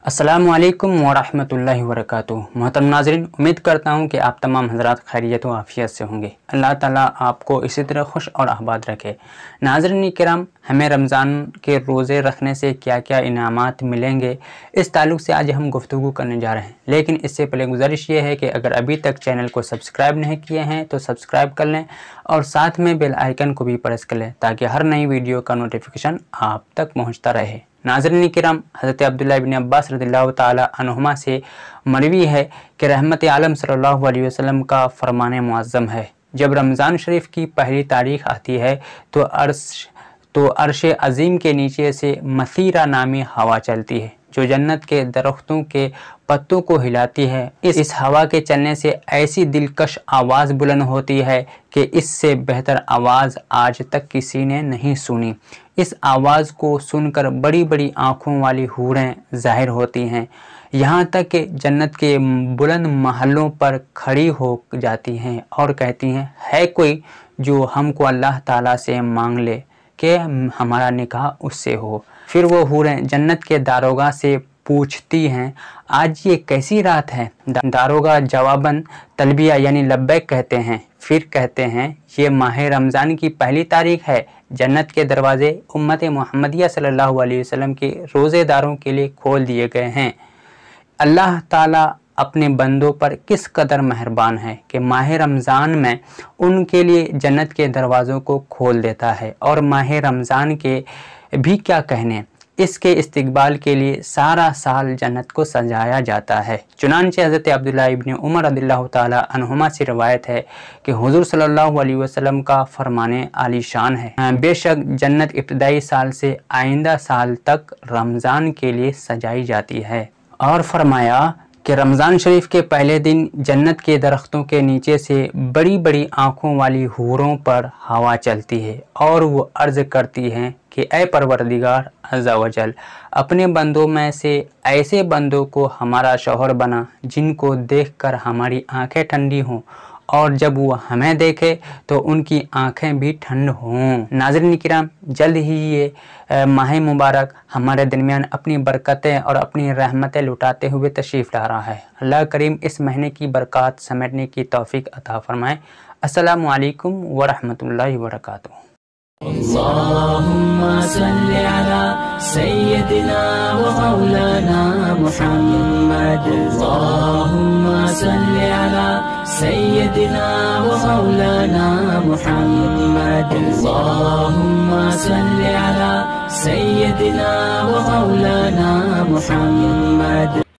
अस्सलामु अलैकुम वरहमतुल्लाहि वबरकातुहू। मोहतरम नाज़रीन, उम्मीद करता हूँ कि आप तमाम हज़रात खैरियत व आफ़ियत से होंगे। अल्लाह ताला आपको इसी तरह खुश और आबाद रखे। नाज़रीन किराम, हमें रमज़ान के रोज़े रखने से क्या क्या इनामात मिलेंगे, इस ताल्लुक़ से आज हम गुफ्तगू करने जा रहे हैं। लेकिन इससे पहले गुजारिश ये है कि अगर अभी तक चैनल को सब्सक्राइब नहीं किए हैं तो सब्सक्राइब कर लें और साथ में बेल आइकन को भी प्रेस कर लें ताकि हर नई वीडियो का नोटिफिकेशन आप तक पहुँचता रहे। नाज़रीन किराम, हज़रत अब्दुल्लाह इब्न अब्बास रज़ियल्लाहु ताला अन्हुमा से मरवी है कि रहमत आलम सल्लल्लाहु अलैहि वसल्लम का फरमान मुअज़्ज़म है, जब रमज़ान शरीफ की पहली तारीख़ आती है तो अर्श अज़ीम के नीचे से मसीरा नामी हवा चलती है जो जन्नत के दरख्तों के पत्तों को हिलाती है। इस हवा के चलने से ऐसी दिलकश आवाज़ बुलंद होती है कि इससे बेहतर आवाज़ आज तक किसी ने नहीं सुनी। इस आवाज़ को सुनकर बड़ी बड़ी आँखों वाली हूरें ज़ाहिर होती हैं, यहाँ तक कि जन्नत के बुलंद महलों पर खड़ी हो जाती हैं और कहती हैं, है कोई जो हमको अल्लाह ताला से मांग ले कि हमारा निकाह उससे हो। फिर वो हूरें जन्नत के दारोगा से पूछती हैं, आज ये कैसी रात है? दारोगा जवाबन तलबिया यानी लब्बैक कहते हैं। फिर कहते हैं, ये माह रमज़ान की पहली तारीख़ है, जन्नत के दरवाज़े उम्मत मुहम्मदिया सल्लल्लाहु अलैहि वसल्लम के रोज़ेदारों के लिए खोल दिए गए हैं। अल्लाह ताला अपने बंदों पर किस कदर मेहरबान है कि माह रमज़ान में उनके लिए जन्नत के दरवाज़ों को खोल देता है। और माह रमज़ान के भी क्या कहने, इसके इस्तकबाल के लिए सारा साल जन्नत को सजाया जाता है। चुनांचे हज़रत अब्दुल्लाह इब्न उमर रज़ियल्लाहु ताला अन्हुमा से रवायत है कि हुज़ूर सल्लल्लाहु अलैहि वसल्लम का फरमाने आलीशान है, बेशक जन्नत इब्तदाई साल से आइंदा साल तक रमज़ान के लिए सजाई जाती है। और फरमाया कि रमज़ान शरीफ के पहले दिन जन्नत के दरख्तों के नीचे से बड़ी बड़ी आँखों वाली हूरों पर हवा चलती है और वो अर्ज़ करती हैं कि ऐ परवरदिगार अज़्ज़ा वजल, अपने बंदों में से ऐसे बंदों को हमारा शौहर बना जिनको देखकर हमारी आँखें ठंडी हों और जब वो हमें देखे तो उनकी आंखें भी ठंड हों। नाज़रीन किराम, जल्द ही ये माह मुबारक हमारे दरमियान अपनी बरकतें और अपनी रहमतें लुटाते हुए तशरीफ़ ला रहा है। अल्लाह करीम इस महीने की बरक़ात समेटने की तौफ़ीक़ अता फ़रमाए। अस्सलामु अलैकुम वरहमतुल्लाहि वबरकातुहू। अल्लाहुम्मा सल्लि अला सय्यदिना व मौलाना मुहम्मद। अल्लाहुम्मा सल्लि अला सय्यदिना व मौलाना मुहम्मद। अल्लाहुम्मा सल्लि अला सय्यदिना व मौलाना मुहम्मद।